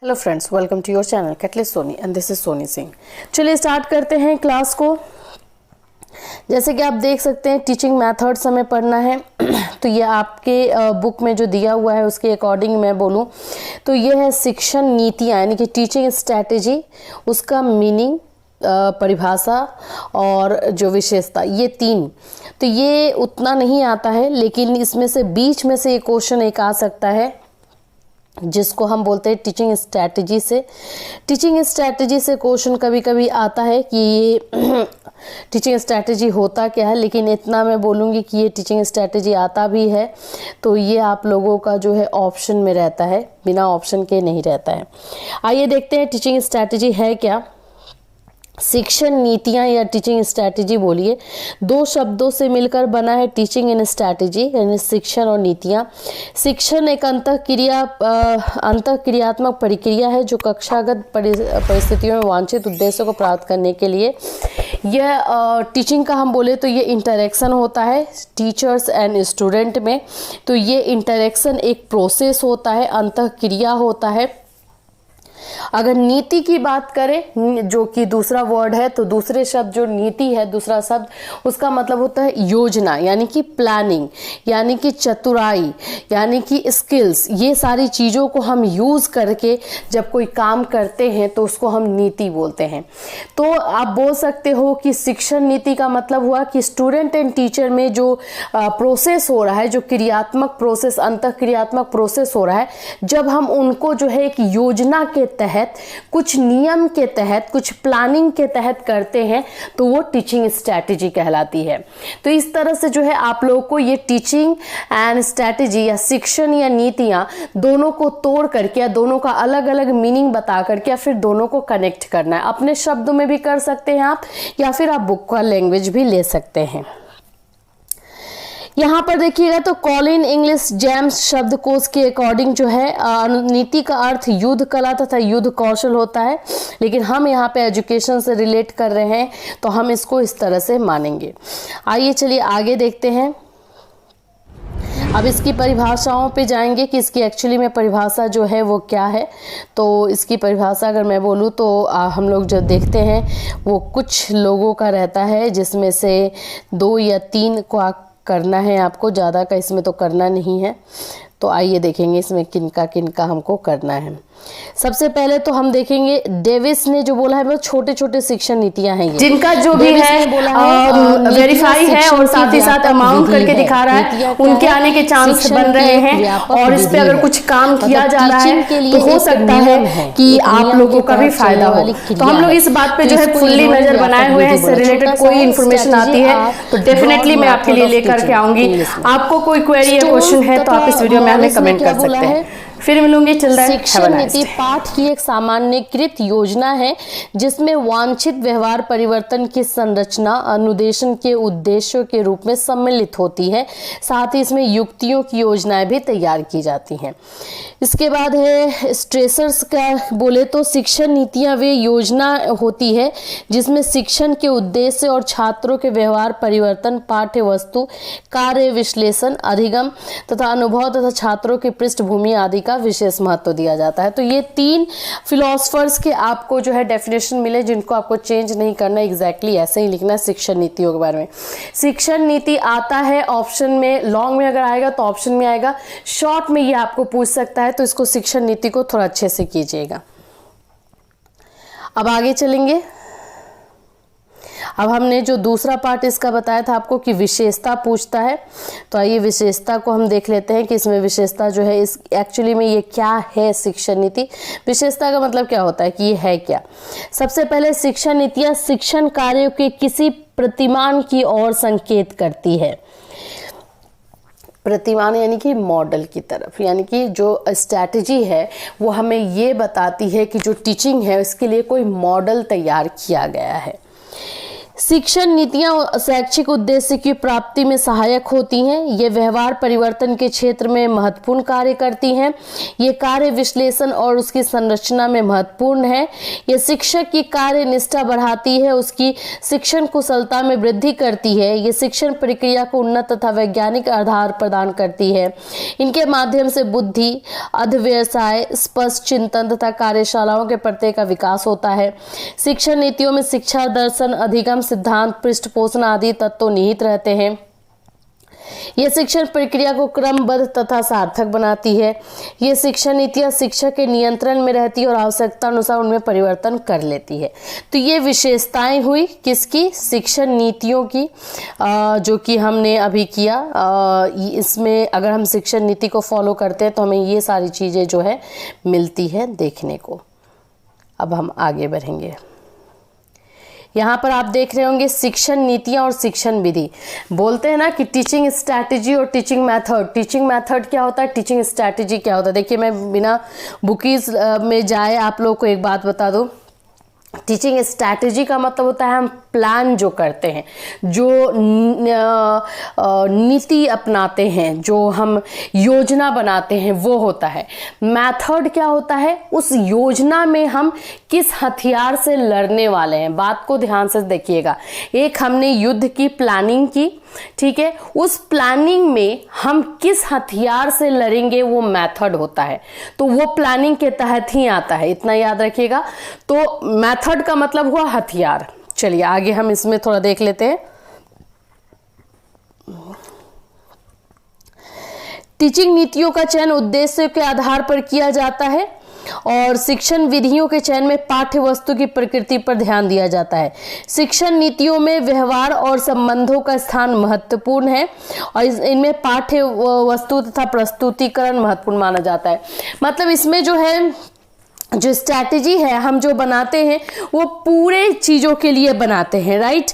Hello friends, welcome to your channel catalyst Soni and this is Soni Singh. चलिए start करते हैं class को। जैसे कि आप देख सकते हैं टीचिंग मेथड्स हमें पढ़ना है तो ये आपके बुक में जो दिया हुआ है उसके अकॉर्डिंग मैं बोलूँ तो ये है शिक्षण नीतियाँ यानी कि टीचिंग स्ट्रैटेजी, उसका मीनिंग, परिभाषा और जो विशेषता, ये तीन। तो ये उतना नहीं आता है लेकिन इसमें से बीच में से एक क्वेश्चन एक आ सकता है जिसको हम बोलते हैं टीचिंग स्ट्रैटेजी से। टीचिंग स्ट्रैटेजी से क्वेश्चन कभी कभी आता है कि ये टीचिंग स्ट्रैटेजी होता क्या है, लेकिन इतना मैं बोलूँगी कि ये टीचिंग स्ट्रैटेजी आता भी है तो ये आप लोगों का जो है ऑप्शन में रहता है, बिना ऑप्शन के नहीं रहता है। आइए देखते हैं टीचिंग स्ट्रैटेजी है क्या। शिक्षण नीतियाँ या टीचिंग स्ट्रैटेजी बोलिए, दो शब्दों से मिलकर बना है टीचिंग एंड स्ट्रैटेजी यानी शिक्षण और नीतियाँ। शिक्षण एक अंतःक्रियात्मक प्रक्रिया है जो कक्षागत परिस्थितियों में वांछित उद्देश्यों को प्राप्त करने के लिए, यह टीचिंग का हम बोले तो ये इंटरेक्शन होता है टीचर्स एंड स्टूडेंट में। तो ये इंटरेक्शन एक प्रोसेस होता है, अंतःक्रिया होता है। अगर नीति की बात करें जो कि दूसरा वर्ड है तो दूसरे शब्द जो नीति है दूसरा शब्द उसका मतलब होता है योजना यानी कि प्लानिंग यानी कि चतुराई यानी कि स्किल्स। ये सारी चीज़ों को हम यूज़ करके जब कोई काम करते हैं तो उसको हम नीति बोलते हैं। तो आप बोल सकते हो कि शिक्षण नीति का मतलब हुआ कि स्टूडेंट एंड टीचर में जो प्रोसेस हो रहा है, जो क्रियात्मक प्रोसेस, अंतःक्रियात्मक प्रोसेस हो रहा है, जब हम उनको जो है एक योजना के तहत, कुछ नियम के तहत, कुछ प्लानिंग के तहत करते हैं तो वो टीचिंग स्ट्रैटेजी कहलाती है। तो इस तरह से जो है आप लोगों को ये टीचिंग एंड स्ट्रैटेजी या शिक्षण या नीतियाँ दोनों को तोड़ करके या दोनों का अलग अलग मीनिंग बता करके या फिर दोनों को कनेक्ट करना है। अपने शब्दों में भी कर सकते हैं आप या फिर आप बुक का लैंग्वेज भी ले सकते हैं। यहाँ पर देखिएगा तो कॉलिन इंग्लिश जेम्स शब्दकोश के अकॉर्डिंग जो है नीति का अर्थ युद्ध कला तथा युद्ध कौशल होता है, लेकिन हम यहाँ पे एजुकेशन से रिलेट कर रहे हैं तो हम इसको इस तरह से मानेंगे। आइए चलिए आगे देखते हैं। अब इसकी परिभाषाओं पे जाएंगे कि इसकी एक्चुअली में परिभाषा जो है वो क्या है। तो इसकी परिभाषा अगर मैं बोलूँ तो हम लोग जो देखते हैं वो कुछ लोगों का रहता है जिसमें से 2 या 3 को करना है आपको, ज़्यादा का इसमें तो करना नहीं है। तो आइए देखेंगे इसमें किनका किनका हमको करना है। सबसे पहले तो हम देखेंगे डेविस ने जो बोला है वो छोटे छोटे शिक्षण नीतियां हैं, जिनका जो भी है वेरीफाई है और साथ ही साथ अमाउंट करके दिखा रहा है, उनके आने के चांस बन रहे हैं और इस पे अगर कुछ काम किया जा रहा है तो हो सकता है कि आप लोगों का भी फायदा हो। तो हम लोग इस बात पे जो है फुल्ली नजर बनाए हुए हैं। इससे रिलेटेड कोई इन्फॉर्मेशन आती है तो डेफिनेटली मैं आपके लिए लेकर के आऊंगी। आपको कोई क्वेरी या क्वेश्चन है तो आप इस वीडियो में हमें कमेंट कर सकते हैं। फिर मिलूंगी। चल रहा है शिक्षण नीति पाठ की एक सामान्यीकृत योजना है जिसमें वांछित व्यवहार परिवर्तन की संरचना अनुदेशन के उद्देश्यों के रूप में सम्मिलित होती है। साथ ही इसमें युक्तियों की योजनाएं भी तैयार की जाती हैं। इसके बाद है स्ट्रेसर्स का बोले तो शिक्षण नीतियां वे योजना होती है जिसमें शिक्षण के उद्देश्य और छात्रों के व्यवहार परिवर्तन, पाठ्य वस्तु, कार्य विश्लेषण, अधिगम तथा अनुभव तथा छात्रों की पृष्ठभूमि आदि का विशेष महत्व दिया जाता है। तो ये 3 फिलोसफर्स के आपको जो है डेफिनेशन मिले जिनको आपको चेंज नहीं करना, एग्जैक्टली ऐसे ही लिखना है शिक्षण नीतियों के बारे में। शिक्षण नीति आता है ऑप्शन में, लॉन्ग में अगर आएगा तो ऑप्शन में आएगा, शॉर्ट में ये आपको पूछ सकता है तो इसको शिक्षण नीति को थोड़ा अच्छे से कीजिएगा। अब आगे चलेंगे। अब हमने जो दूसरा पार्ट इसका बताया था आपको कि विशेषता पूछता है, तो आइए विशेषता को हम देख लेते हैं कि इसमें विशेषता जो है इस एक्चुअली में ये क्या है। शिक्षण नीति, विशेषता का मतलब क्या होता है कि ये है क्या। सबसे पहले शिक्षण नीतियाँ शिक्षण कार्यों के किसी प्रतिमान की ओर संकेत करती है। प्रतिमान यानी कि मॉडल की तरफ, यानी कि जो स्ट्रैटेजी है वो हमें ये बताती है कि जो टीचिंग है उसके लिए कोई मॉडल तैयार किया गया है। शिक्षण नीतियां शैक्षिक उद्देश्य की प्राप्ति में सहायक होती हैं। ये व्यवहार परिवर्तन के क्षेत्र में महत्वपूर्ण कार्य करती हैं। ये कार्य विश्लेषण और उसकी संरचना में महत्वपूर्ण है। ये शिक्षक की कार्य निष्ठा बढ़ाती है, उसकी शिक्षण कुशलता में वृद्धि करती है। ये शिक्षण प्रक्रिया को उन्नत तथा वैज्ञानिक आधार प्रदान करती है। इनके माध्यम से बुद्धि, अध्यवसाय, स्पष्ट चिंतन तथा कार्यशालाओं के प्रत्यय का विकास होता है। शिक्षण नीतियों में शिक्षा दर्शन, अधिगम सिद्धांत, पृष्ठपोषण आदि तत्व निहित रहते हैं। यह शिक्षण प्रक्रिया को क्रमबद्ध तथा सार्थक बनाती है। ये शिक्षण नीतियां शिक्षक के नियंत्रण में रहती है और आवश्यकता अनुसार उनमें परिवर्तन कर लेती है। तो ये विशेषताएं हुई किसकी? शिक्षण नीतियों की, जो कि हमने अभी किया। इसमें अगर हम शिक्षण नीति को फॉलो करते हैं तो हमें ये सारी चीज़ें जो है मिलती है देखने को। अब हम आगे बढ़ेंगे। यहाँ पर आप देख रहे होंगे शिक्षण नीतियाँ और शिक्षण विधि। बोलते हैं ना कि टीचिंग स्ट्रैटेजी और टीचिंग मेथड। टीचिंग मेथड क्या होता है, टीचिंग स्ट्रैटेजी क्या होता है? देखिए, मैं बिना बुकीज में जाए आप लोग को एक बात बता दूँ। टीचिंग स्ट्रैटेजी का मतलब होता है हम प्लान जो करते हैं, जो नीति अपनाते हैं, जो हम योजना बनाते हैं, वो होता है। मेथड क्या होता है? उस योजना में हम किस हथियार से लड़ने वाले हैं। बात को ध्यान से देखिएगा। एक हमने युद्ध की प्लानिंग की, ठीक है, उस प्लानिंग में हम किस हथियार से लड़ेंगे वो मेथड होता है। तो वो प्लानिंग के तहत ही आता है, इतना याद रखिएगा। तो मेथड का मतलब हुआ हथियार। चलिए आगे हम इसमें थोड़ा देख लेते हैं। टीचिंग नीतियों का चयन उद्देश्य के आधार पर किया जाता है और शिक्षण विधियों के चयन में पाठ्य वस्तु की प्रकृति पर ध्यान दिया जाता है। शिक्षण नीतियों में व्यवहार और संबंधों का स्थान महत्वपूर्ण है और इनमें पाठ्य वस्तु तथा प्रस्तुतिकरण महत्वपूर्ण माना जाता है। मतलब इसमें जो है, जो स्ट्रैटेजी है हम जो बनाते हैं वो पूरे चीज़ों के लिए बनाते हैं, राइट।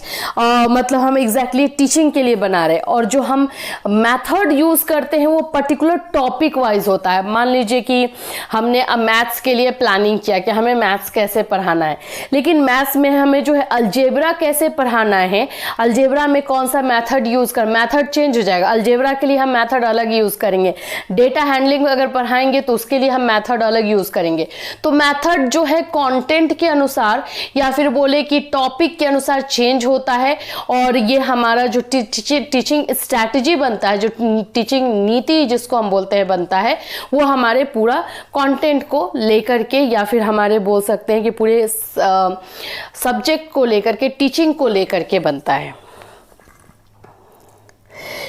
मतलब हम एग्जैक्टली टीचिंग के लिए बना रहे हैं। और जो हम मेथड यूज़ करते हैं वो पर्टिकुलर टॉपिक वाइज होता है। मान लीजिए कि हमने मैथ्स के लिए प्लानिंग किया कि हमें मैथ्स कैसे पढ़ाना है, लेकिन मैथ्स में हमें जो है अलजेब्रा कैसे पढ़ाना है, अलजेब्रा में कौन सा मेथड यूज़ कर, मेथड चेंज हो जाएगा। अलजेब्रा के लिए हम मेथड अलग यूज़ करेंगे। डेटा हैंडलिंग अगर पढ़ाएंगे तो उसके लिए हम मेथड अलग यूज़ करेंगे। तो मेथड जो है कंटेंट के अनुसार या फिर बोले कि टॉपिक के अनुसार चेंज होता है। और ये हमारा जो टीचिंग स्ट्रैटेजी बनता है, जो टीचिंग नीति जिसको हम बोलते हैं बनता है, वो हमारे पूरा कंटेंट को लेकर के या फिर हमारे बोल सकते हैं कि पूरे सब्जेक्ट को लेकर के, टीचिंग को लेकर के बनता है।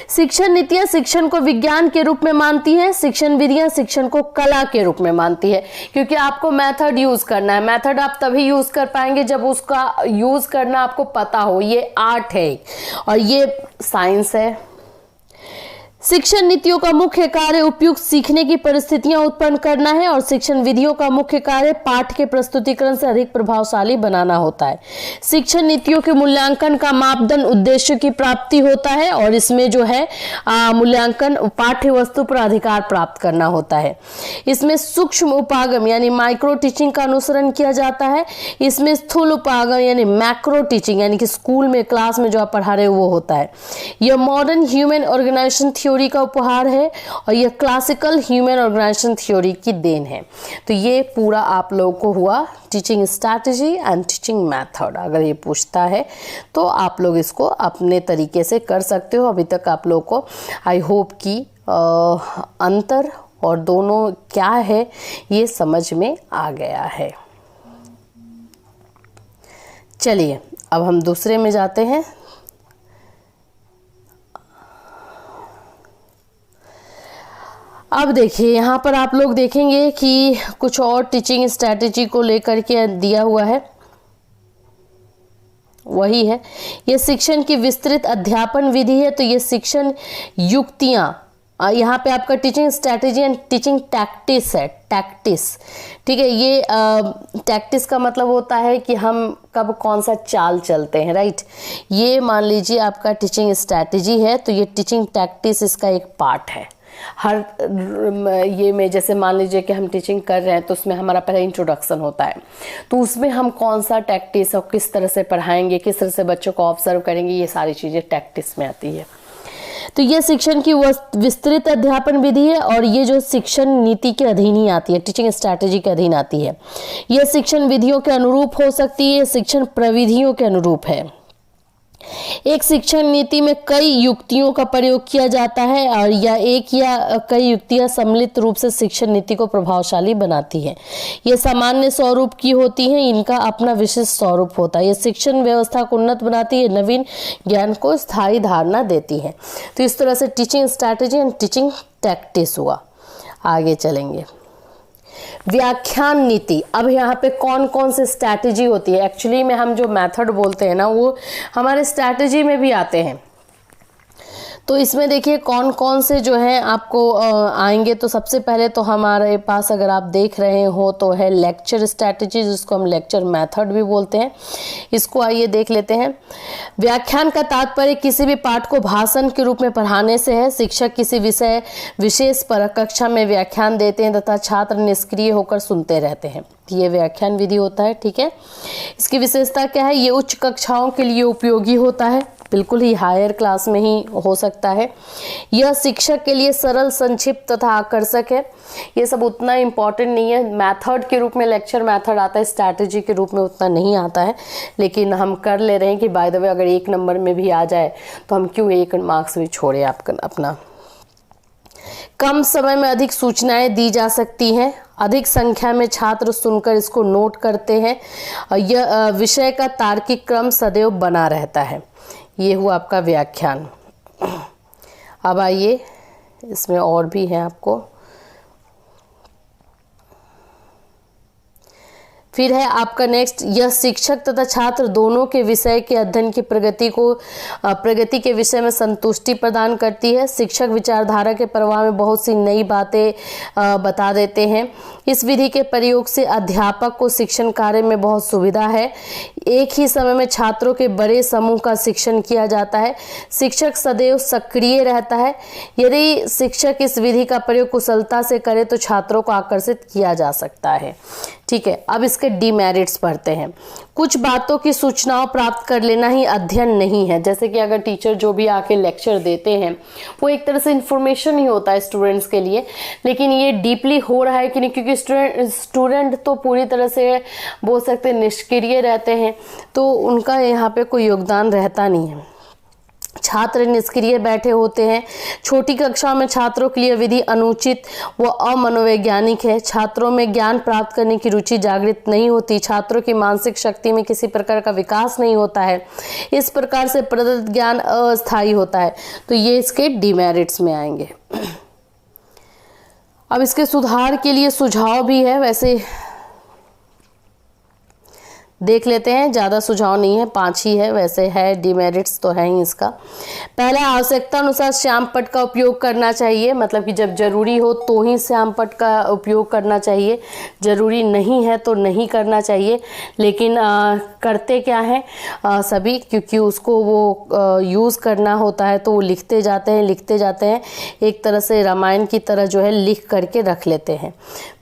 शिक्षण नीतियां शिक्षण को विज्ञान के रूप में मानती हैं, शिक्षण विधियां शिक्षण को कला के रूप में मानती है। क्योंकि आपको मेथड यूज करना है। मेथड आप तभी यूज कर पाएंगे जब उसका यूज करना आपको पता हो। ये आर्ट है और ये साइंस है। शिक्षण नीतियों का मुख्य कार्य उपयुक्त सीखने की परिस्थितियां उत्पन्न करना है और शिक्षण विधियों का मुख्य कार्य पाठ के प्रस्तुतिकरण से अधिक प्रभावशाली बनाना होता है। शिक्षण नीतियों के मूल्यांकन का मापदंड उद्देश्य की प्राप्ति होता है और इसमें जो है मूल्यांकन पाठ्य वस्तु पर अधिकार प्राप्त करना होता है। इसमें सूक्ष्म उपागम यानी माइक्रो टीचिंग का अनुसरण किया जाता है। इसमें स्थूल उपागम यानी मैक्रो टीचिंग यानी कि स्कूल में, क्लास में जो आप पढ़ा रहे हो वो होता है। यह मॉडर्न ह्यूमन ऑर्गेनाइजेशन थ्योरी का उपहार है और यह क्लासिकल ह्यूमन ऑर्गेनाइजेशन थ्योरी की देन है। तो ये पूरा आप लोगों को हुआ teaching strategy and teaching method. अगर ये पूछता है तो आप लोग इसको अपने तरीके से कर सकते हो। अभी तक आप लोगों को आई होप कि अंतर और दोनों क्या है ये समझ में आ गया है। चलिए अब हम दूसरे में जाते हैं। अब देखिए यहाँ पर आप लोग देखेंगे कि कुछ और टीचिंग स्ट्रैटेजी को लेकर के दिया हुआ है। वही है, ये शिक्षण की विस्तृत अध्यापन विधि है। तो ये शिक्षण युक्तियाँ, यहाँ पे आपका teaching strategy and teaching tactics है। टैक्टिस, ठीक है। ये टैक्टिस का मतलब होता है कि हम कब कौन सा चाल चलते हैं, राइट। ये मान लीजिए आपका टीचिंग स्ट्रैटेजी है तो ये टीचिंग टैक्टिस इसका एक पार्ट है। हर ये में जैसे मान लीजिए कि हम टीचिंग कर रहे हैं तो उसमें हमारा पहले इंट्रोडक्शन होता है, तो उसमें हम कौन सा टैक्टिस और किस तरह से पढ़ाएंगे, किस तरह से बच्चों को ऑब्जर्व करेंगे, ये सारी चीज़ें टैक्टिस में आती है। तो ये शिक्षण की विस्तृत अध्यापन विधि है और ये जो शिक्षण नीति के अधीन ही आती है, टीचिंग स्ट्रैटेजी के अधीन आती है। यह शिक्षण विधियों के अनुरूप हो सकती है, शिक्षण प्रविधियों के अनुरूप है। एक शिक्षण नीति में कई युक्तियों का प्रयोग किया जाता है और या एक या कई युक्तियां सम्मिलित रूप से शिक्षण नीति को प्रभावशाली बनाती हैं। ये सामान्य स्वरूप की होती हैं, इनका अपना विशिष्ट स्वरूप होता है। ये शिक्षण व्यवस्था को उन्नत बनाती है, नवीन ज्ञान को स्थायी धारणा देती है। तो इस तरह से teaching strategy and teaching tactics हुआ। आगे चलेंगे, व्याख्यान नीति। अब यहाँ पे कौन कौन से स्ट्रैटेजी होती है, एक्चुअली में हम जो मेथड बोलते हैं ना वो हमारे स्ट्रैटेजी में भी आते हैं। तो इसमें देखिए कौन कौन से जो है आपको आएंगे। तो सबसे पहले तो हमारे पास अगर आप देख रहे हो तो है लेक्चर स्ट्रैटेजी, जिसको हम लेक्चर मेथड भी बोलते हैं। इसको आइए देख लेते हैं। व्याख्यान का तात्पर्य किसी भी पाठ को भाषण के रूप में पढ़ाने से है। शिक्षक किसी विषय विशेष पर कक्षा में व्याख्यान देते हैं तथा छात्र निष्क्रिय होकर सुनते रहते हैं। ये व्याख्यान विधि होता है, ठीक है। इसकी विशेषता क्या है, ये उच्च कक्षाओं के लिए उपयोगी होता है, बिल्कुल ही हायर क्लास में ही हो सकता है। यह शिक्षक के लिए सरल, संक्षिप्त तथा आकर्षक है। ये सब उतना इम्पॉर्टेंट नहीं है। मेथड के रूप में लेक्चर मेथड आता है, स्ट्रैटेजी के रूप में उतना नहीं आता है, लेकिन हम कर ले रहे हैं कि बाय द वे अगर 1 नंबर में भी आ जाए तो हम क्यों 1 मार्क्स भी छोड़े आपका अपना। कम समय में अधिक सूचनाएं दी जा सकती हैं। अधिक संख्या में छात्र सुनकर इसको नोट करते हैं। यह विषय का तार्किक क्रम सदैव बना रहता है। ये हुआ आपका व्याख्यान। अब आइए इसमें और भी है आपको। फिर है आपका नेक्स्ट, यह शिक्षक तथा छात्र दोनों के विषय के अध्ययन की प्रगति के विषय में संतुष्टि प्रदान करती है। शिक्षक विचारधारा के प्रवाह में बहुत सी नई बातें बता देते हैं। इस विधि के प्रयोग से अध्यापक को शिक्षण कार्य में बहुत सुविधा है। एक ही समय में छात्रों के बड़े समूह का शिक्षण किया जाता है। शिक्षक सदैव सक्रिय रहता है। यदि शिक्षक इस विधि का प्रयोग कुशलता से करे तो छात्रों को आकर्षित किया जा सकता है, ठीक है। अब इसके डीमेरिट्स पढ़ते हैं। कुछ बातों की सूचनाओं प्राप्त कर लेना ही अध्ययन नहीं है। जैसे कि अगर टीचर जो भी आके लेक्चर देते हैं वो एक तरह से इंफॉर्मेशन ही होता है स्टूडेंट्स के लिए, लेकिन ये डीपली हो रहा है कि नहीं, क्योंकि स्टूडेंट तो पूरी तरह से बोल सकते हैं निष्क्रिय रहते हैं, तो उनका यहाँ पे कोई योगदान रहता नहीं है। छात्र निष्क्रिय बैठे होते हैं। छोटी कक्षाओं में छात्रों के लिए विधि अनुचित व अमनोवैज्ञानिक है। छात्रों में ज्ञान प्राप्त करने की रुचि जागृत नहीं होती। छात्रों की मानसिक शक्ति में किसी प्रकार का विकास नहीं होता है। इस प्रकार से प्रदत्त ज्ञान अस्थायी होता है। तो ये इसके डीमेरिट्स में आएंगे। अब इसके सुधार के लिए सुझाव भी है, वैसे देख लेते हैं। ज़्यादा सुझाव नहीं है, 5 ही है, वैसे है डीमेरिट्स तो है ही इसका। पहला, आवश्यकता अनुसार श्याम पट्ट का उपयोग करना चाहिए। मतलब कि जब जरूरी हो तो ही श्याम पट्ट का उपयोग करना चाहिए, जरूरी नहीं है तो नहीं करना चाहिए। लेकिन करते क्या है सभी, क्योंकि उसको वो यूज़ करना होता है तो वो लिखते जाते हैं, एक तरह से रामायण की तरह जो है लिख करके रख लेते हैं।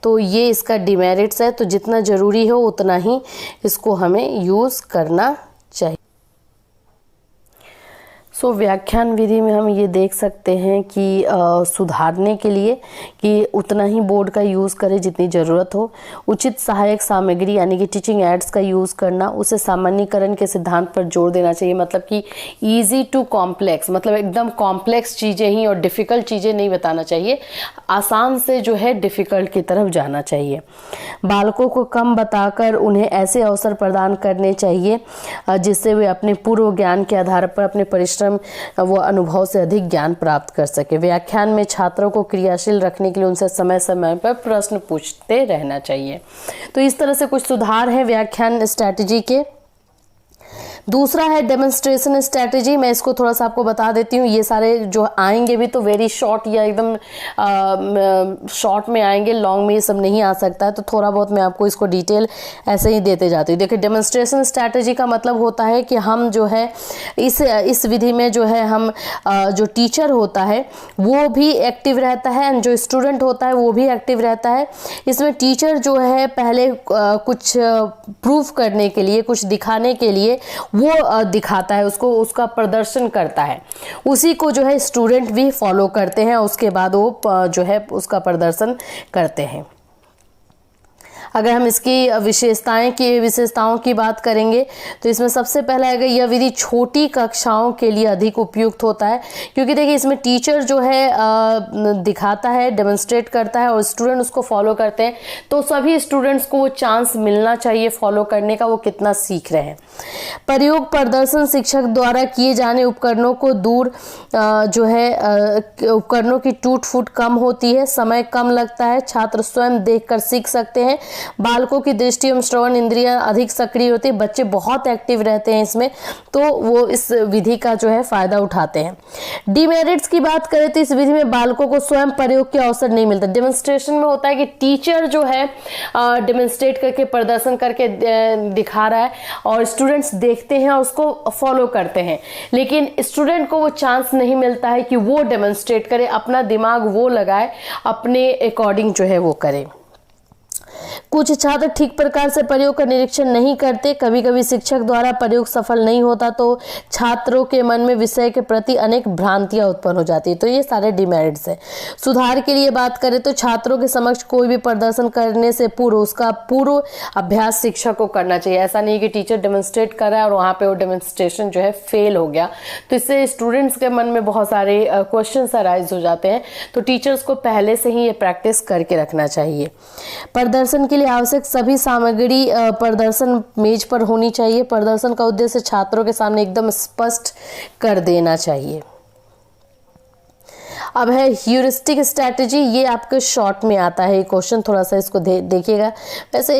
तो ये इसका डीमेरिट्स है। तो जितना ज़रूरी हो उतना ही इसको हमें यूज़ करना चाहिए। व्याख्यान विधि में हम ये देख सकते हैं कि सुधारने के लिए कि उतना ही बोर्ड का यूज़ करें जितनी ज़रूरत हो। उचित सहायक सामग्री यानी कि टीचिंग एड्स का यूज़ करना। उसे सामान्यीकरण के सिद्धांत पर जोर देना चाहिए। मतलब कि इजी टू कॉम्प्लेक्स, मतलब एकदम कॉम्प्लेक्स चीज़ें ही और डिफ़िकल्ट चीज़ें नहीं बताना चाहिए। आसान से जो है डिफ़िकल्ट की तरफ जाना चाहिए। बालकों को कम बताकर उन्हें ऐसे अवसर प्रदान करने चाहिए जिससे वे अपने पूर्व ज्ञान के आधार पर अपने परिश्रम वो अनुभव से अधिक ज्ञान प्राप्त कर सके। व्याख्यान में छात्रों को क्रियाशील रखने के लिए उनसे समय समय पर प्रश्न पूछते रहना चाहिए। तो इस तरह से कुछ सुधार है व्याख्यान स्ट्रैटेजी के। दूसरा है डेमोन्स्ट्रेशन स्ट्रैटेजी। मैं इसको थोड़ा सा आपको बता देती हूँ, ये सारे जो आएंगे भी तो वेरी शॉर्ट या एकदम शॉर्ट में आएंगे, लॉन्ग में ये सब नहीं आ सकता है, तो थोड़ा बहुत मैं आपको इसको डिटेल ऐसे ही देते जाती हूँ। देखिए, डेमोन्स्ट्रेशन स्ट्रैटेजी का मतलब होता है कि हम जो है इस विधि में जो है हम जो टीचर होता है वो भी एक्टिव रहता है एंड जो स्टूडेंट होता है वो भी एक्टिव रहता है। इसमें टीचर जो है पहले कुछ प्रूफ करने के लिए, कुछ दिखाने के लिए वो दिखाता है, उसका प्रदर्शन करता है, उसी को जो है स्टूडेंट भी फॉलो करते हैं, उसके बाद वो जो है उसका प्रदर्शन करते हैं। अगर हम इसकी विशेषताओं की बात करेंगे तो इसमें सबसे पहला है कि यह विधि छोटी कक्षाओं के लिए अधिक उपयुक्त होता है, क्योंकि देखिए इसमें टीचर जो है दिखाता है, डेमोन्स्ट्रेट करता है और स्टूडेंट उसको फॉलो करते हैं, तो सभी स्टूडेंट्स को वो चांस मिलना चाहिए फॉलो करने का, वो कितना सीख रहे हैं। प्रयोग प्रदर्शन शिक्षक द्वारा किए जाने उपकरणों को दूर जो है उपकरणों की टूट फूट कम होती है, समय कम लगता है, छात्र स्वयं देखकर सीख सकते हैं, बालकों की दृष्टि एवं श्रवण इंद्रियां अधिक सक्रिय होती है, बच्चे बहुत एक्टिव रहते हैं इसमें, तो वो इस विधि का जो है फायदा उठाते हैं। डिमेरिट्स की बात करें तो इस विधि में बालकों को स्वयं प्रयोग के अवसर नहीं मिलता। डेमोन्स्ट्रेशन में होता है कि टीचर जो है डेमोन्स्ट्रेट करके, प्रदर्शन करके दिखा रहा है और स्टूडेंट्स देखते हैं और उसको फॉलो करते हैं, लेकिन स्टूडेंट को वो चांस नहीं मिलता है कि वो डेमोन्स्ट्रेट करे, अपना दिमाग वो लगाए, अपने अकॉर्डिंग जो है वो करे। कुछ छात्र ठीक प्रकार से प्रयोग का निरीक्षण नहीं करते, कभी कभी शिक्षक द्वारा प्रयोग सफल नहीं होता तो छात्रों के मन में विषय के प्रति अनेक भ्रांतियां उत्पन्न हो जाती है। तो ये सारे डिमेरिट्स हैं। सुधार के लिए बात करें तो छात्रों के समक्ष कोई भी प्रदर्शन करने से पूर्व उसका पूर्व अभ्यास शिक्षक को करना चाहिए। ऐसा नहीं कि टीचर डेमोन्स्ट्रेट कर रहा है और वहाँ पे वो डेमोन्स्ट्रेशन जो है फेल हो गया, तो इससे स्टूडेंट्स के मन में बहुत सारे क्वेश्चन अराइज हो जाते हैं। तो टीचर्स को पहले से ही ये प्रैक्टिस करके रखना चाहिए। प्रदर्शन के लिए आवश्यक सभी सामग्री प्रदर्शन मेज पर होनी चाहिए। प्रदर्शन का उद्देश्य छात्रों के सामने एकदम स्पष्ट कर देना चाहिए। अब है ह्यूरिस्टिक स्ट्रैटेजी, ये आपके शॉर्ट में आता है क्वेश्चन, थोड़ा सा इसको देखिएगा। वैसे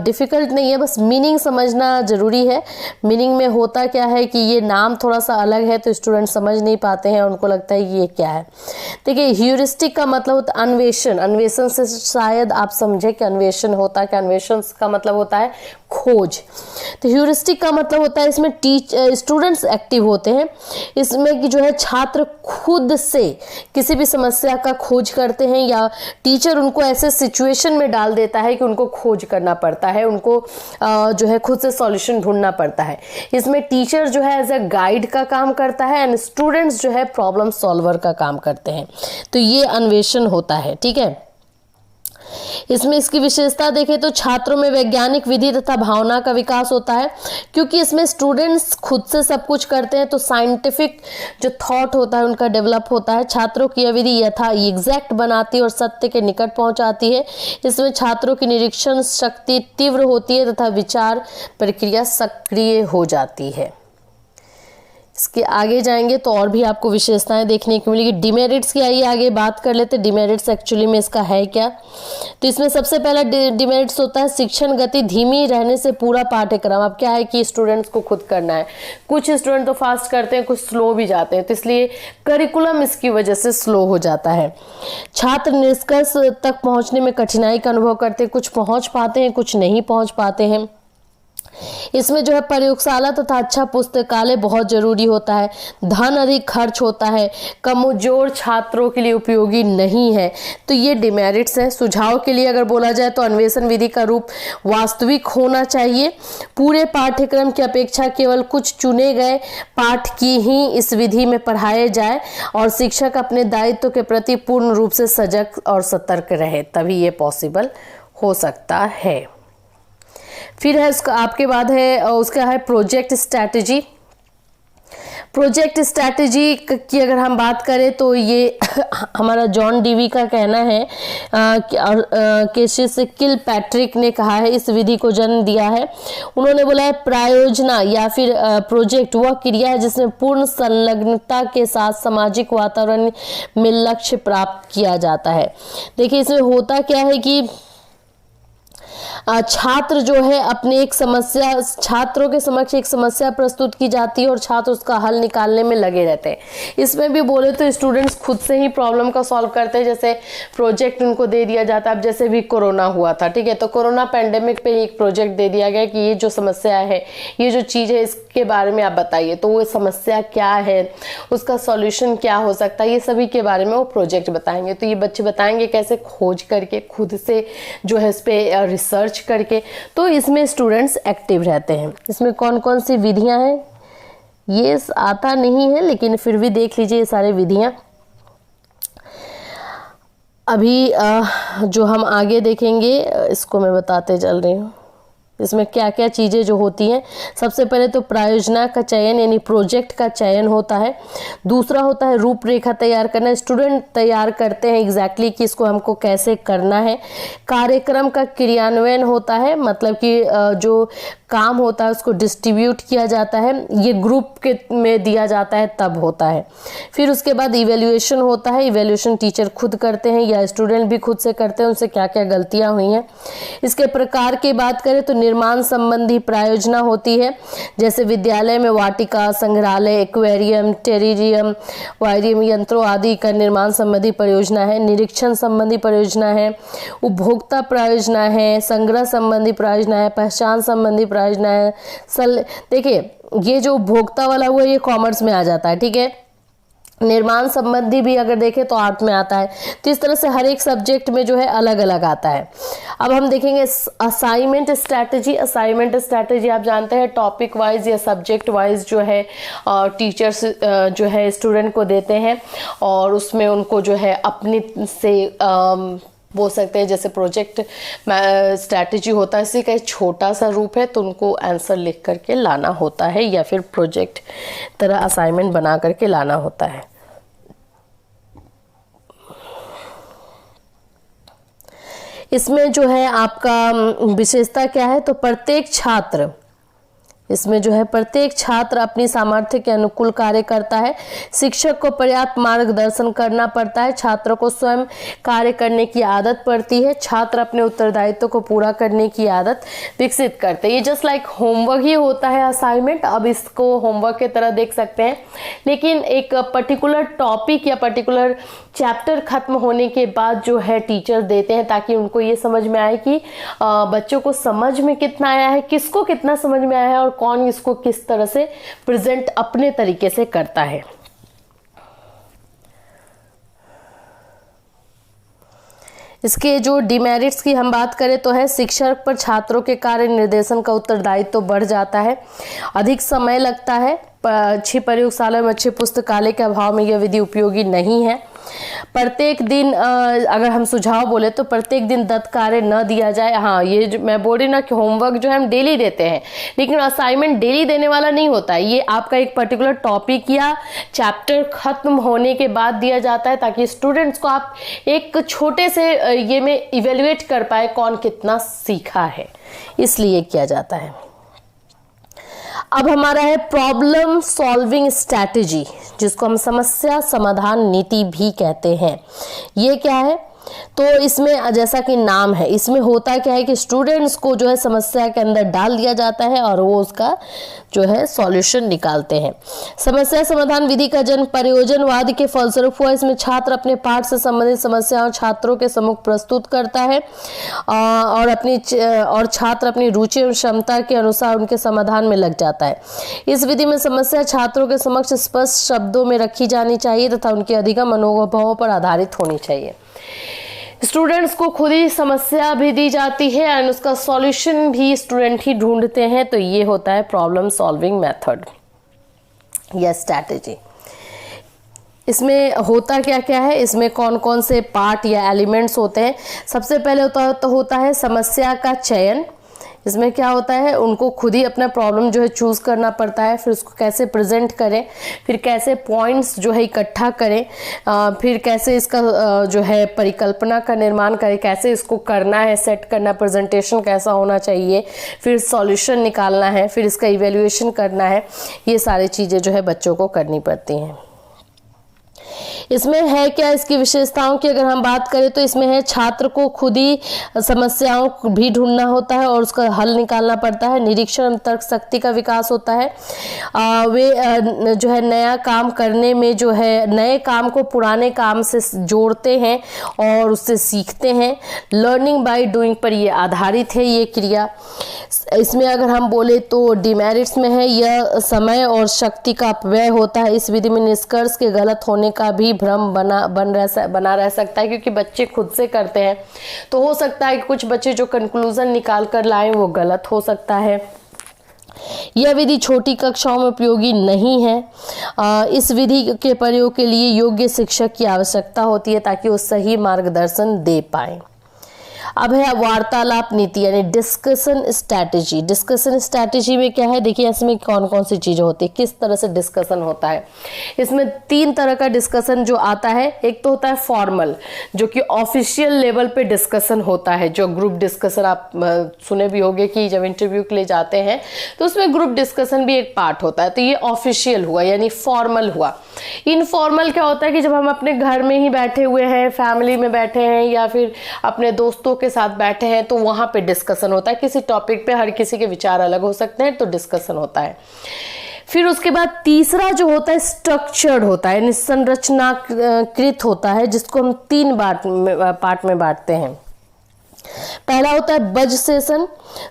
डिफिकल्ट नहीं है, बस मीनिंग समझना जरूरी है। मीनिंग में होता क्या है कि ये नाम थोड़ा सा अलग है तो स्टूडेंट समझ नहीं पाते हैं, उनको लगता है कि ये क्या है। देखिए, ह्यूरिस्टिक का मतलब होता है अन्वेषण। अन्वेषण से शायद आप समझे कि अन्वेषण होता है, कि अन्वेषण का मतलब होता है खोज। तो ह्यूरिस्टिक का मतलब होता है इसमें स्टूडेंट्स एक्टिव होते हैं, इसमें कि जो है छात्र खुद से किसी भी समस्या का खोज करते हैं या टीचर उनको ऐसे सिचुएशन में डाल देता है कि उनको खोज करना पड़ता है, उनको जो है खुद से सॉल्यूशन ढूंढना पड़ता है। इसमें टीचर जो है एज अ गाइड का काम करता है एंड स्टूडेंट्स जो है प्रॉब्लम सॉल्वर का काम करते हैं। तो ये अन्वेषण होता है, ठीक है। इसमें इसकी विशेषता देखें तो छात्रों में वैज्ञानिक विधि तथा भावना का विकास होता है, क्योंकि इसमें स्टूडेंट्स खुद से सब कुछ करते हैं तो साइंटिफिक जो थॉट होता है उनका डेवलप होता है। छात्रों की यह विधि एग्जैक्ट बनाती है और सत्य के निकट पहुंचाती है। इसमें छात्रों की निरीक्षण शक्ति तीव्र होती है तथा विचार प्रक्रिया सक्रिय हो जाती है। इसके आगे जाएंगे तो और भी आपको विशेषताएं देखने को मिलेगी। डिमेरिट्स की आइए आगे बात कर लेते हैं। डिमेरिट्स एक्चुअली में इसका है क्या, तो इसमें सबसे पहला डिमेरिट्स होता है शिक्षण गति धीमी रहने से पूरा पाठ्यक्रम। अब क्या है कि स्टूडेंट्स को खुद करना है, कुछ स्टूडेंट तो फास्ट करते हैं, कुछ स्लो भी जाते हैं, तो इसलिए करिकुलम इसकी वजह से स्लो हो जाता है। छात्र निष्कर्ष तक पहुंचने में कठिनाई का अनुभव करते हैं, कुछ पहुंच पाते हैं, कुछ नहीं पहुंच पाते हैं। इसमें जो है प्रयोगशाला तथा अच्छा पुस्तकालय बहुत जरूरी होता है। धन अधिक खर्च होता है, कमजोर छात्रों के लिए उपयोगी नहीं है। तो ये डिमेरिट्स हैं। सुझाव के लिए अगर बोला जाए तो अन्वेषण विधि का रूप वास्तविक होना चाहिए। पूरे पाठ्यक्रम की अपेक्षा केवल कुछ चुने गए पाठ की ही इस विधि में पढ़ाए जाए और शिक्षक अपने दायित्व के प्रति पूर्ण रूप से सजग और सतर्क रहे, तभी ये पॉसिबल हो सकता है। फिर है उसका आपके बाद है उसका है प्रोजेक्ट स्ट्रैटेजी। प्रोजेक्ट स्ट्रैटेजी की अगर हम बात करें तो ये हमारा जॉन डीवी का कहना है केशिस किलपैट्रिक ने कहा है, इस विधि को जन्म दिया है। उन्होंने बोला है प्रायोजना या फिर प्रोजेक्ट वह क्रिया है जिसमें पूर्ण संलग्नता के साथ सामाजिक वातावरण में लक्ष्य प्राप्त किया जाता है। देखिए, इसमें होता क्या है कि छात्र जो है अपने एक समस्या, छात्रों के समक्ष एक समस्या प्रस्तुत की जाती है और छात्र उसका हल निकालने में लगे रहते हैं। इसमें भी बोले तो स्टूडेंट्स खुद से ही प्रॉब्लम का सॉल्व करते हैं, जैसे प्रोजेक्ट उनको दे दिया जाता है। अब जैसे भी कोरोना हुआ था, ठीक है, तो कोरोना पैंडेमिक पे एक प्रोजेक्ट दे दिया गया कि ये जो समस्या है, ये जो चीज़ है, इसके बारे में आप बताइए, तो वो समस्या क्या है, उसका सॉल्यूशन क्या हो सकता है, ये सभी के बारे में वो प्रोजेक्ट बताएंगे। तो ये बच्चे बताएंगे कैसे, खोज करके, खुद से जो है इस पे रिसर्च करके। तो इसमें स्टूडेंट्स एक्टिव रहते हैं। इसमें कौन कौन सी विधियां हैं ये आता नहीं है, लेकिन फिर भी देख लीजिए ये सारी विधियां। अभी जो हम आगे देखेंगे इसको मैं बताते चल रही हूँ। इसमें क्या क्या चीज़ें जो होती हैं, सबसे पहले तो प्रायोजना का चयन यानी प्रोजेक्ट का चयन होता है। दूसरा होता है रूपरेखा तैयार करना, स्टूडेंट तैयार करते हैं एग्जैक्टली कि इसको हमको कैसे करना है। कार्यक्रम का क्रियान्वयन होता है, मतलब कि जो काम होता है उसको डिस्ट्रीब्यूट किया जाता है, ये ग्रुप के में दिया जाता है तब होता है। फिर उसके बाद इवैल्यूएशन होता है, इवैल्यूएशन टीचर खुद करते हैं या स्टूडेंट भी खुद से करते हैं, उनसे क्या क्या गलतियां हुई हैं। इसके प्रकार की बात करें तो निर्माण संबंधी प्रायोजना होती है, जैसे विद्यालय में वाटिका, संग्रहालय, एक्वेरियम, टेरेरियम, वायरियम यंत्रों आदि का निर्माण संबंधी परियोजना है। निरीक्षण संबंधी परियोजना है, उपभोक्ता परियोजना है, संग्रह संबंधी परियोजना है, पहचान संबंधी परियोजना है। देखिए ये जो उपभोक्ता वाला हुआ ये कॉमर्स में आ जाता है, ठीक है। निर्माण संबंधी भी अगर देखें तो आर्ट में आता है। तो इस तरह से हर एक सब्जेक्ट में जो है अलग अलग आता है। अब हम देखेंगे असाइनमेंट स्ट्रैटेजी। असाइनमेंट स्ट्रैटेजी आप जानते हैं टॉपिक वाइज या सब्जेक्ट वाइज जो है टीचर्स जो है स्टूडेंट को देते हैं और उसमें उनको जो है अपने से बोल सकते हैं, जैसे प्रोजेक्ट स्ट्रैटेजी होता है इसी का एक छोटा सा रूप है, तो उनको आंसर लिख करके लाना होता है या फिर प्रोजेक्ट तरह असाइनमेंट बना करके लाना होता है। इसमें जो है आपका विशेषता क्या है, तो प्रत्येक छात्र, इसमें जो है प्रत्येक छात्र अपनी सामर्थ्य के अनुकूल कार्य करता है। शिक्षक को पर्याप्त मार्गदर्शन करना पड़ता है। छात्रों को स्वयं कार्य करने की आदत पड़ती है। छात्र अपने उत्तरदायित्व को पूरा करने की आदत विकसित करते हैं। ये जस्ट लाइक होमवर्क ही होता है असाइनमेंट। अब इसको होमवर्क की तरह देख सकते हैं, लेकिन एक पर्टिकुलर टॉपिक या पर्टिकुलर चैप्टर खत्म होने के बाद जो है टीचर देते हैं, ताकि उनको ये समझ में आए कि बच्चों को समझ में कितना आया है, किसको कितना समझ में आया है और कौन इसको किस तरह से प्रेजेंट अपने तरीके से करता है। इसके जो डिमेरिट्स की हम बात करें तो है, शिक्षक पर छात्रों के कार्य निर्देशन का उत्तरदायित्व तो बढ़ जाता है, अधिक समय लगता है, अच्छी प्रयोगशाला में अच्छे पुस्तकालय के अभाव में यह विधि उपयोगी नहीं है। प्रत्येक दिन अगर हम सुझाव बोले तो प्रत्येक दिन दत्त कार्य न दिया जाए। हाँ, ये जो मैं बोल रही ना कि होमवर्क जो है हम डेली देते हैं, लेकिन असाइनमेंट डेली देने वाला नहीं होता है। ये आपका एक पर्टिकुलर टॉपिक या चैप्टर खत्म होने के बाद दिया जाता है, ताकि स्टूडेंट्स को आप एक छोटे से ये में इवेल्युएट कर पाए कौन कितना सीखा है, इसलिए किया जाता है। अब हमारा है प्रॉब्लम सॉल्विंग स्ट्रैटेजी, जिसको हम समस्या समाधान नीति भी कहते हैं। ये क्या है, तो इसमें जैसा कि नाम है, इसमें होता क्या है कि स्टूडेंट्स को जो है समस्या के अंदर डाल दिया जाता है और वो उसका जो है सॉल्यूशन निकालते हैं। समस्या समाधान विधि का जन्म प्रयोजनवाद के फलस्वरूप हुआ। इसमें छात्र अपने पाठ से संबंधित समस्याओं छात्रों के सम्मुख प्रस्तुत करता है और छात्र अपनी रुचि और क्षमता के अनुसार उनके समाधान में लग जाता है। इस विधि में समस्या छात्रों के समक्ष स्पष्ट शब्दों में रखी जानी चाहिए तथा उनके अधिगम अनुभवों पर आधारित होनी चाहिए। स्टूडेंट्स को खुद ही समस्या भी दी जाती है और उसका सॉल्यूशन भी स्टूडेंट ही ढूंढते हैं। तो ये होता है प्रॉब्लम सॉल्विंग मेथड या स्ट्रैटेजी। इसमें होता क्या क्या है, इसमें कौन कौन से पार्ट या एलिमेंट्स होते हैं। सबसे पहले होता है समस्या का चयन। इसमें क्या होता है, उनको खुद ही अपना प्रॉब्लम जो है चूज करना पड़ता है, फिर उसको कैसे प्रेजेंट करें, फिर कैसे पॉइंट्स जो है इकट्ठा करें, फिर कैसे इसका जो है परिकल्पना का निर्माण करें, कैसे इसको करना है, सेट करना, प्रेजेंटेशन कैसा होना चाहिए, फिर सॉल्यूशन निकालना है, फिर इसका इवैल्यूएशन करना है। ये सारी चीज़ें जो है बच्चों को करनी पड़ती हैं। इसमें है क्या, इसकी विशेषताओं की अगर हम बात करें तो इसमें है छात्र को खुद ही समस्याओं भी ढूंढना होता है और उसका हल निकालना पड़ता है। निरीक्षण तर्क शक्ति का विकास होता है। वे जो है नया काम करने में जो है नए काम को पुराने काम से जोड़ते हैं और उससे सीखते हैं। लर्निंग बाय डूइंग पर ये आधारित है ये क्रिया। इसमें अगर हम बोले तो डिमेरिट्स में है यह समय और शक्ति का अपव्यय होता है। इस विधि में निष्कर्ष के गलत होने का भी भ्रम बना रह सकता है, क्योंकि बच्चे खुद से करते हैं तो हो सकता है कि कुछ बच्चे जो कंक्लूजन निकाल कर लाएं वो गलत हो सकता है। यह विधि छोटी कक्षाओं में उपयोगी नहीं है। इस विधि के प्रयोग के लिए योग्य शिक्षक की आवश्यकता होती है ताकि वो सही मार्गदर्शन दे पाए। अब है वार्तालाप नीति यानी डिस्कशन स्ट्रैटेजी। डिस्कशन स्ट्रैटेजी में क्या है, देखिए इसमें कौन कौन सी चीजें होती है, किस तरह से डिस्कशन होता है। इसमें 3 तरह का डिस्कशन जो आता है। एक तो होता है फॉर्मल, जो कि ऑफिशियल लेवल पे डिस्कशन होता है, जो ग्रुप डिस्कशन आप सुने भी होंगे कि जब इंटरव्यू के लिए जाते हैं तो उसमें ग्रुप डिस्कशन भी एक पार्ट होता है। तो ये ऑफिशियल हुआ यानी फॉर्मल हुआ। इनफॉर्मल क्या होता है कि जब हम अपने घर में ही बैठे हुए हैं, फैमिली में बैठे हैं या फिर अपने दोस्तों के साथ बैठे हैं तो वहां पे डिस्कशन होता है। किसी टॉपिक पे हर किसी के विचार अलग हो सकते हैं तो डिस्कशन होता है। फिर उसके बाद तीसरा जो होता है स्ट्रक्चर्ड होता है, संरचनाकृत होता है, जिसको हम 3 पार्ट में बांटते हैं। पहला होता है बज सेशन,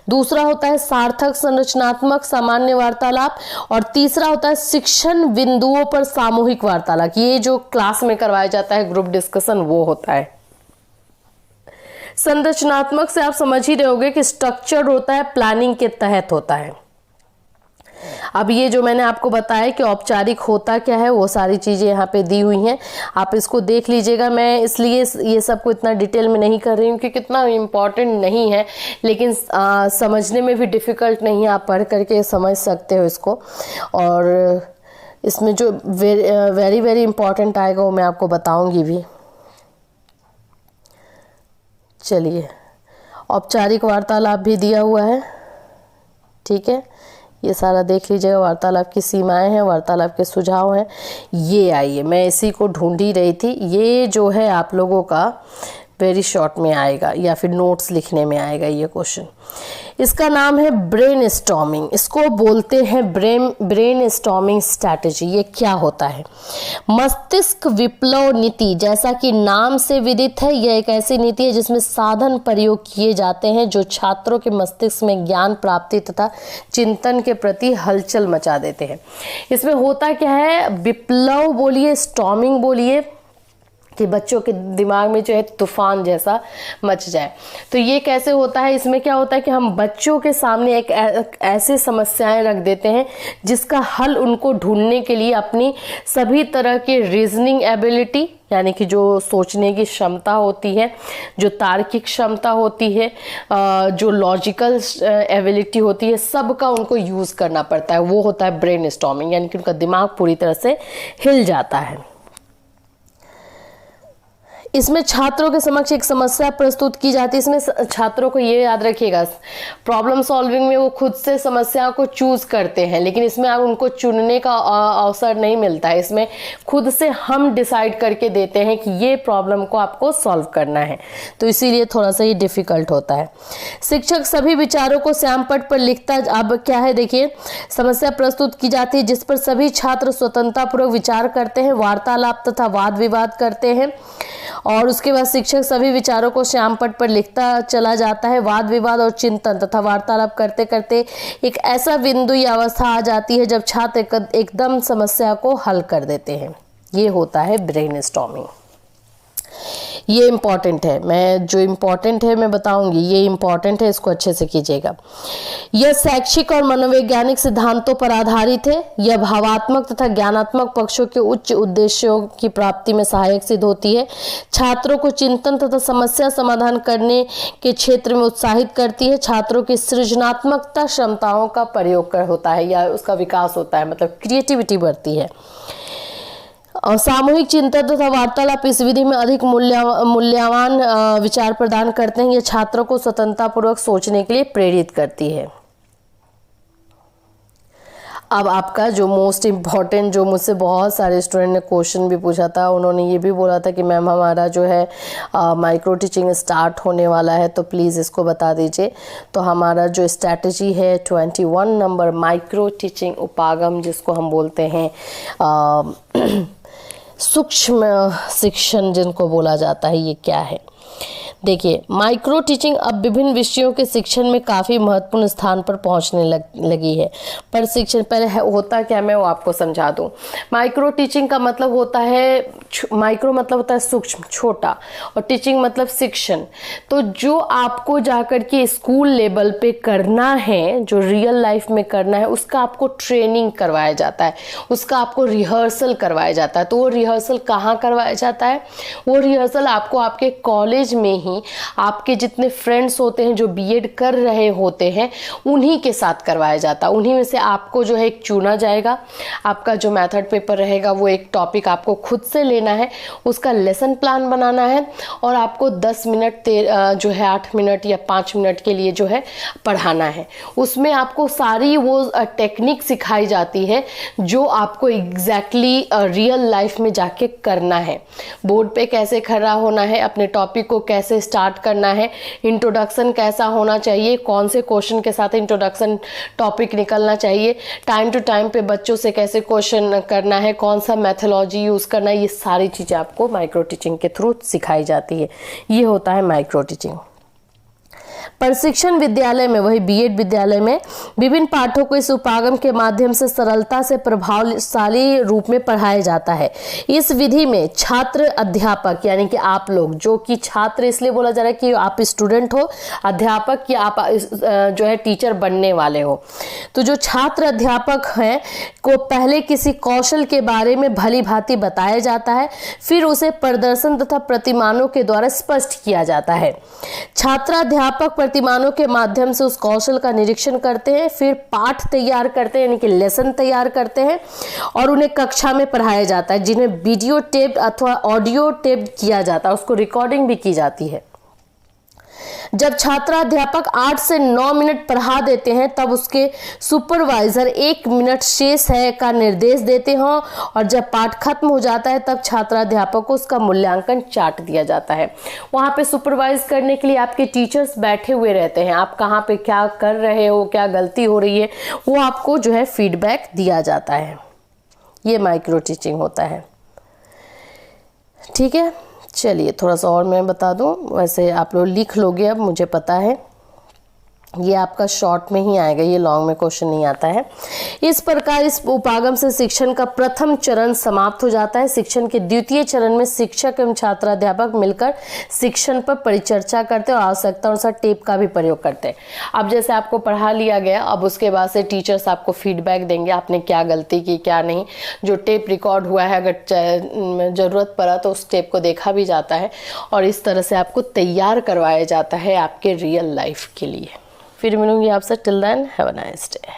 दूसरा होता है सार्थक संरचनात्मक सामान्य वार्तालाप और तीसरा होता है शिक्षण बिंदुओं पर सामूहिक वार्तालाप। ये जो क्लास में करवाया जाता है ग्रुप डिस्कशन वो होता है। संरचनात्मक से आप समझ ही रहे होंगे कि स्ट्रक्चर्ड होता है, प्लानिंग के तहत होता है। अब ये जो मैंने आपको बताया कि औपचारिक होता क्या है वो सारी चीजें यहाँ पे दी हुई हैं, आप इसको देख लीजिएगा। मैं इसलिए ये सब को इतना डिटेल में नहीं कर रही हूँ क्योंकि इतना इम्पॉर्टेंट नहीं है, लेकिन समझने में भी डिफिकल्ट नहीं है, आप पढ़ करके समझ सकते हो इसको। और इसमें जो वेरी वेरी इंपॉर्टेंट आएगा वो मैं आपको बताऊंगी भी। चलिए, औपचारिक वार्तालाप भी दिया हुआ है, ठीक है, ये सारा देख लीजिएगा। वार्तालाप की सीमाएं हैं, वार्तालाप के सुझाव हैं। ये आइए, मैं इसी को ढूंढ ही रही थी। ये जो है आप लोगों का वेरी शॉर्ट में आएगा या फिर नोट्स लिखने में आएगा ये क्वेश्चन। इसका नाम है ब्रेन स्टॉर्मिंग। इसको बोलते हैं ब्रेन स्टॉर्मिंग स्ट्रैटेजी। ये क्या होता है? मस्तिष्क विप्लव नीति, जैसा कि नाम से विदित है, यह एक ऐसी नीति है जिसमें साधन प्रयोग किए जाते हैं जो छात्रों के मस्तिष्क में ज्ञान प्राप्ति तथा चिंतन के प्रति हलचल मचा देते हैं। इसमें होता क्या है, विप्लव बोलिए, स्टॉर्मिंग बोलिए, कि बच्चों के दिमाग में जो है तूफान जैसा मच जाए। तो ये कैसे होता है? इसमें क्या होता है कि हम बच्चों के सामने एक ऐसे समस्याएं रख देते हैं जिसका हल उनको ढूंढने के लिए अपनी सभी तरह के रीजनिंग एबिलिटी यानी कि जो सोचने की क्षमता होती है, जो तार्किक क्षमता होती है, जो लॉजिकल एबिलिटी होती है, सबका उनको यूज करना पड़ता है। वो होता है ब्रेन स्टॉर्मिंग, यानी कि उनका दिमाग पूरी तरह से हिल जाता है। इसमें छात्रों के समक्ष एक समस्या प्रस्तुत की जाती है। इसमें छात्रों को ये याद रखिएगा, प्रॉब्लम सॉल्विंग में वो खुद से समस्या को चूज करते हैं, लेकिन इसमें आप उनको चुनने का अवसर नहीं मिलता है। इसमें खुद से हम डिसाइड करके देते हैं कि ये प्रॉब्लम को आपको सॉल्व करना है, तो इसीलिए थोड़ा सा ये डिफिकल्ट होता है। शिक्षक सभी विचारों को श्यामपट्ट पर लिखता है। अब क्या है, देखिए, समस्या प्रस्तुत की जाती है जिस पर सभी छात्र स्वतंत्रतापूर्वक विचार करते हैं, वार्तालाप तथा वाद विवाद करते हैं, और उसके बाद शिक्षक सभी विचारों को श्यामपट्ट पर लिखता चला जाता है। वाद विवाद और चिंतन तथा वार्तालाप करते करते एक ऐसा बिंदु या अवस्था आ जाती है जब छात्र एकदम समस्या को हल कर देते हैं। ये होता है ब्रेन स्टॉर्मिंग। ये इम्पॉर्टेंट है, मैं जो इम्पॉर्टेंट है मैं बताऊंगी, ये इम्पॉर्टेंट है, इसको अच्छे से कीजिएगा। यह शैक्षिक और मनोवैज्ञानिक सिद्धांतों पर आधारित है। यह भावात्मक तथा ज्ञानात्मक पक्षों के उच्च उद्देश्यों की प्राप्ति में सहायक सिद्ध होती है। छात्रों को चिंतन तथा समस्या समाधान करने के क्षेत्र में उत्साहित करती है। छात्रों की सृजनात्मकता क्षमताओं का प्रयोग होता है या उसका विकास होता है, मतलब क्रिएटिविटी बढ़ती है। और सामूहिक चिंतन तथा वार्तालाप इस विधि में अधिक मूल्यवान विचार प्रदान करते हैं। यह छात्रों को स्वतंत्रतापूर्वक सोचने के लिए प्रेरित करती है। अब आपका जो मोस्ट इम्पॉर्टेंट, जो मुझसे बहुत सारे स्टूडेंट ने क्वेश्चन भी पूछा था, उन्होंने ये भी बोला था कि मैम हमारा जो है माइक्रो टीचिंग स्टार्ट होने वाला है, तो प्लीज़ इसको बता दीजिए। तो हमारा जो स्ट्रैटेजी है 21 नंबर माइक्रो टीचिंग उपागम, जिसको हम बोलते हैं सूक्ष्म शिक्षण जिनको बोला जाता है, ये क्या है? देखिए, माइक्रो टीचिंग अब विभिन्न विषयों के शिक्षण में काफ़ी महत्वपूर्ण स्थान पर पहुंचने लगी है। पर शिक्षण पहले होता क्या, मैं वो आपको समझा दूं। माइक्रो टीचिंग का मतलब होता है, माइक्रो मतलब होता है सूक्ष्म, छोटा, और टीचिंग मतलब शिक्षण। तो जो आपको जाकर के स्कूल लेवल पे करना है, जो रियल लाइफ में करना है, उसका आपको ट्रेनिंग करवाया जाता है, उसका आपको रिहर्सल करवाया जाता है। तो वो रिहर्सल कहाँ करवाया जाता है? वो रिहर्सल आपको आपके कॉलेज में ही आपके जितने फ्रेंड्स होते हैं जो बीएड कर रहे होते हैं, उन्हीं के साथ करवाया जाता है। उन्हीं में से आपको जो है एक चुना जाएगा। आपका जो मेथड पेपर रहेगा वो एक टॉपिक आपको खुद से लेना है, उसका लेसन प्लान बनाना है, और आपको 10 मिनट जो है 8 मिनट या 5 मिनट के लिए जो है पढ़ाना है। उसमें आपको सारी वो टेक्निक सिखाई जाती है जो आपको एग्जैक्टली रियल लाइफ में जाके करना है। बोर्ड पे कैसे खड़ा होना है, अपने टॉपिक को कैसे स्टार्ट करना है, इंट्रोडक्शन कैसा होना चाहिए, कौन से क्वेश्चन के साथ इंट्रोडक्शन टॉपिक निकलना चाहिए, टाइम टू टाइम पे बच्चों से कैसे क्वेश्चन करना है, कौन सा मेथोलॉजी यूज करना है, ये सारी चीजें आपको माइक्रो टीचिंग के थ्रू सिखाई जाती है। ये होता है माइक्रो टीचिंग। प्रशिक्षण विद्यालय में, वही बीएड विद्यालय में, विभिन्न पाठों को इस उपागम के माध्यम से सरलता से प्रभावशाली रूप में पढ़ाया जाता है। इस विधि में छात्र अध्यापक, यानी कि आप लोग, जो कि छात्र इसलिए बोला जा रहा है कि आप स्टूडेंट हो, अध्यापक कि आप जो है टीचर बनने वाले हो। तो जो छात्र अध्यापक हैं को पहले किसी कौशल के बारे में भली भांति बताया जाता है, फिर उसे प्रदर्शन तथा प्रतिमानों के द्वारा स्पष्ट किया जाता है। छात्राध्यापक प्रतिमानों के माध्यम से उस कौशल का निरीक्षण करते हैं, फिर पाठ तैयार करते हैं, यानी कि लेसन तैयार करते हैं, और उन्हें कक्षा में पढ़ाया जाता है, जिन्हें वीडियो टेप अथवा ऑडियो टेप किया जाता है, उसको रिकॉर्डिंग भी की जाती है। जब छात्राध्यापक 8 से 9 मिनट पढ़ा देते हैं, तब उसके सुपरवाइजर 1 मिनट शेष है का निर्देश देते हैं, और जब पाठ खत्म हो जाता है तब छात्राध्यापक को उसका मूल्यांकन चार्ट दिया जाता है। वहाँ पे सुपरवाइज करने के लिए आपके टीचर्स बैठे हुए रहते हैं। आप कहाँ पे क्या कर रहे हो, क्या गलती हो रही है, वो आपको जो है फीडबैक दिया जाता है। ये माइक्रो टीचिंग होता है। ठीक है, चलिए थोड़ा सा और मैं बता दूं। वैसे आप लोग लिख लोगे, अब मुझे पता है ये आपका शॉर्ट में ही आएगा, ये लॉन्ग में क्वेश्चन नहीं आता है। इस प्रकार इस उपागम से शिक्षण का प्रथम चरण समाप्त हो जाता है। शिक्षण के द्वितीय चरण में शिक्षक एवं छात्राध्यापक मिलकर शिक्षण पर परिचर्चा करते हैं और आवश्यकता अनुसार टेप का भी प्रयोग करते हैं। अब जैसे आपको पढ़ा लिया गया, अब उसके बाद से टीचर्स आपको फीडबैक देंगे, आपने क्या गलती की क्या नहीं। जो टेप रिकॉर्ड हुआ है, अगर ज़रूरत पड़ा तो उस टेप को देखा भी जाता है, और इस तरह से आपको तैयार करवाया जाता है आपके रियल लाइफ के लिए। फिर मिलूंगी आपसे। Till then have a nice day.